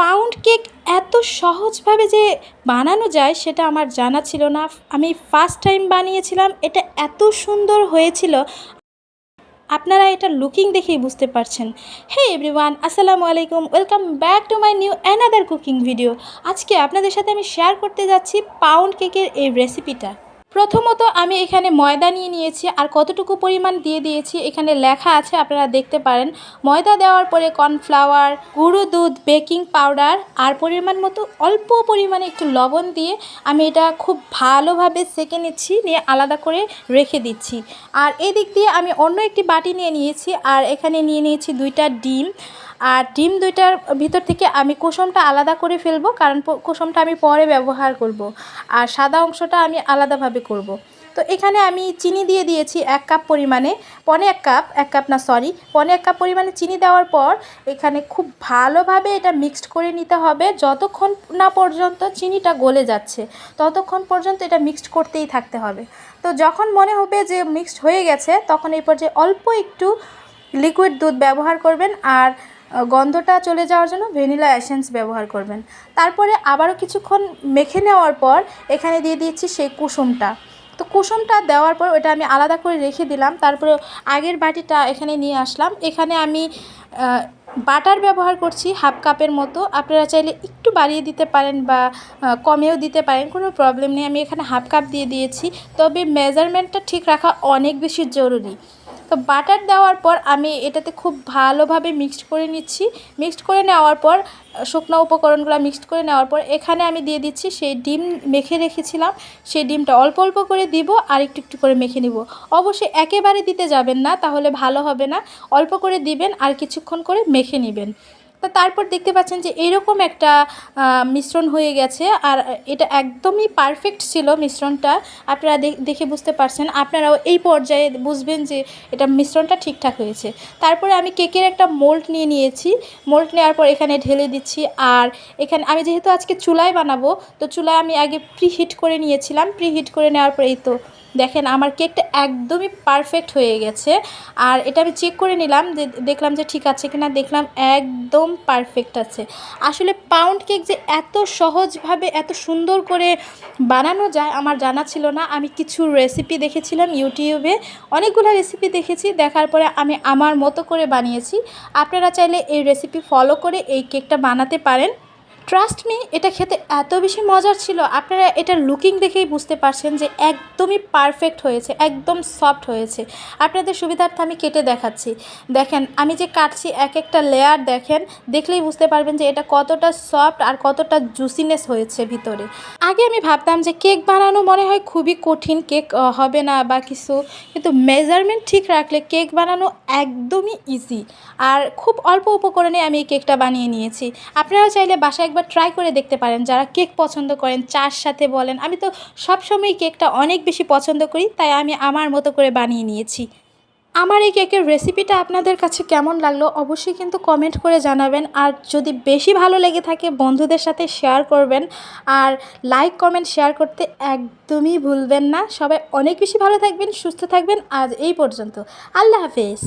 Pound cake এত সহজভাবে যে বানানো যায় সেটা আমার জানা ছিল না। আমি ফার্স্ট টাইম বানিয়েছিলাম, এটা এত সুন্দর হয়েছিল, আপনারা এটা লুকিং দেখেই বুঝতে পারছেন। হে এভরিওয়ান, আসসালামু আলাইকুম, welcome back to my new another cooking video. আজকে আপনাদের সাথে আমি শেয়ার করতে যাচ্ছি পাউন্ড কেকের এই রেসিপিটা। প্রথমত আমি এখানে ময়দা নিয়ে নিয়েছি, আর কতটুকু পরিমাণ দিয়ে দিয়েছি এখানে লেখা আছে, আপনারা দেখতে পারেন। ময়দা দেওয়ার পরে কর্নফ্লাওয়ার, গুঁড়ো দুধ, বেকিং পাউডার আর পরিমাণ মতো অল্প পরিমাণে একটু লবণ দিয়ে আমি এটা খুব ভালোভাবে সেঁকে নিচ্ছি, নিয়ে আলাদা করে রেখে দিচ্ছি। আর এদিক দিয়ে আমি অন্য একটি বাটি নিয়ে নিয়েছি, আর এখানে নিয়ে নিয়েছি 2টা ডিম। আর ডিম 2টার ভিতর থেকে আমি কুসুমটা আলাদা করে ফেলবো, কারণ কুসুমটা আমি পরে ব্যবহার করব, আর সাদা অংশটা আমি আলাদাভাবে করব। তো এখানে আমি চিনি দিয়ে দিয়েছি 1 কাপ পরিমাণে, এক কাপ না সরি 1 কাপ পরিমাণে চিনি দেওয়ার পর এখানে খুব ভালোভাবে এটা মিক্সড করে নিতে হবে। যতক্ষণ না পর্যন্ত চিনিটা গলে যাচ্ছে ততক্ষণ পর্যন্ত এটা মিক্সড করতেই থাকতে হবে। তো যখন মনে হবে যে মিক্সড হয়ে গেছে তখন এই পর্যায়ে অল্প একটু লিকুইড দুধ ব্যবহার করবেন, আর গন্ধটা চলে যাওয়ার জন্য ভ্যানিলা এসেন্স ব্যবহার করবেন। তারপরে আবারও কিছুক্ষণ মেখে নেওয়ার পর এখানে দিয়ে দিচ্ছি সেই কুসুমটা। তো কুসুমটা দেওয়ার পর ওটা আমি আলাদা করে রেখে দিলাম। তারপরে আগের বাটিটা এখানে নিয়ে আসলাম। এখানে আমি বাটার ব্যবহার করছি 1/2 কাপের মতো। আপনারা চাইলে একটু বাড়িয়ে দিতে পারেন বা কমেও দিতে পারেন, কোনো প্রবলেম নেই। আমি এখানে 1/2 কাপ দিয়ে দিয়েছি, তবে মেজারমেন্টটা ঠিক রাখা অনেক বেশি জরুরি। তো বাটার দেওয়ার পর আমি এটাতে খুব ভালোভাবে মিক্সড করে নিচ্ছি। মিক্সড করে নেওয়ার পর শুকনো উপকরণগুলো মিক্সড করে নেওয়ার পর এখানে আমি দিয়ে দিচ্ছি সেই ডিম মেখে রেখেছিলাম। সেই ডিমটা অল্প অল্প করে দিব, আর একটু একটু করে মেখে নিব। অবশ্যই একেবারে দিতে যাবেন না, তাহলে ভালো হবে না। অল্প করে দিবেন আর কিছুক্ষণ করে মেখে নেবেন। তো তারপর দেখতে পাচ্ছেন যে এইরকম একটা মিশ্রণ হয়ে গেছে, আর এটা একদমই পারফেক্ট ছিল মিশ্রণটা। আপনারা দেখে বুঝতে পারছেন, আপনারাও এই পর্যায়ে বুঝবেন যে এটা মিশ্রণটা ঠিকঠাক হয়েছে। তারপরে আমি কেকের একটা মোল্ড নিয়ে নিয়েছি। মোল্ড নেওয়ার পর এখানে ঢেলে দিচ্ছি। আর এখানে আমি যেহেতু আজকে চুলায় বানাবো, তো চুলায় আমি আগে প্রিহিট করে নিয়েছিলাম। প্রিহিট করে নেওয়ার পর এই তো দেখেন আমার কেকটা একদমই পারফেক্ট হয়ে গেছে। আর এটা আমি চেক করে নিলাম, যে দেখলাম যে ঠিক আছে কিনা, দেখলাম একদম পারফেক্ট আছে। আসলে পাউন্ড কেক যে এত সহজভাবে এত সুন্দর করে বানানো যায় আমার জানা ছিল না। আমি কিছু রেসিপি দেখেছিলাম ইউটিউবে, অনেকগুলো রেসিপি দেখেছি, দেখার পরে আমি আমার মতো করে বানিয়েছি। আপনারা চাইলে এই রেসিপি ফলো করে এই কেকটা বানাতে পারেন। ট্রাস্ট মি, এটা খেতে এত বেশি মজার ছিল, আপনারা এটার লুকিং দেখেই বুঝতে পারছেন যে একদমই পারফেক্ট হয়েছে, একদম সফট হয়েছে। আপনাদের সুবিধার্থে আমি কেটে দেখাচ্ছি। দেখেন আমি যে কাটছি এক একটা লেয়ার দেখেন, দেখলেই বুঝতে পারবেন যে এটা কতটা সফট আর কতটা জুসিনেস হয়েছে ভিতরে। আগে আমি ভাবতাম যে কেক বানানো মনে হয় খুবই কঠিন, কেক হবে না বা কিছু, কিন্তু মেজারমেন্ট ঠিক রাখলে কেক বানানো একদমই ইজি। আর খুব অল্প উপকরণে আমি এই কেকটা বানিয়ে নিয়েছি। আপনারা চাইলে বাসায় একবার ট্রাই করে দেখতে পারেন, যারা কেক পছন্দ করেন, চার সাথে বলেন। আমি তো সবসময় কেকটা অনেক বেশি পছন্দ করি, তাই আমি আমার মতো করে বানিয়ে নিয়েছি। আমার এই কেকের রেসিপিটা আপনাদের কাছে কেমন লাগলো অবশ্যই কিন্তু কমেন্ট করে জানাবেন। আর যদি বেশি ভালো লেগে থাকে বন্ধুদের সাথে শেয়ার করবেন, আর লাইক কমেন্ট শেয়ার করতে একদমই ভুলবেন না। সবাই অনেক বেশি ভালো থাকবেন, সুস্থ থাকবেন। আজ এই পর্যন্ত, আল্লাহ হাফেজ।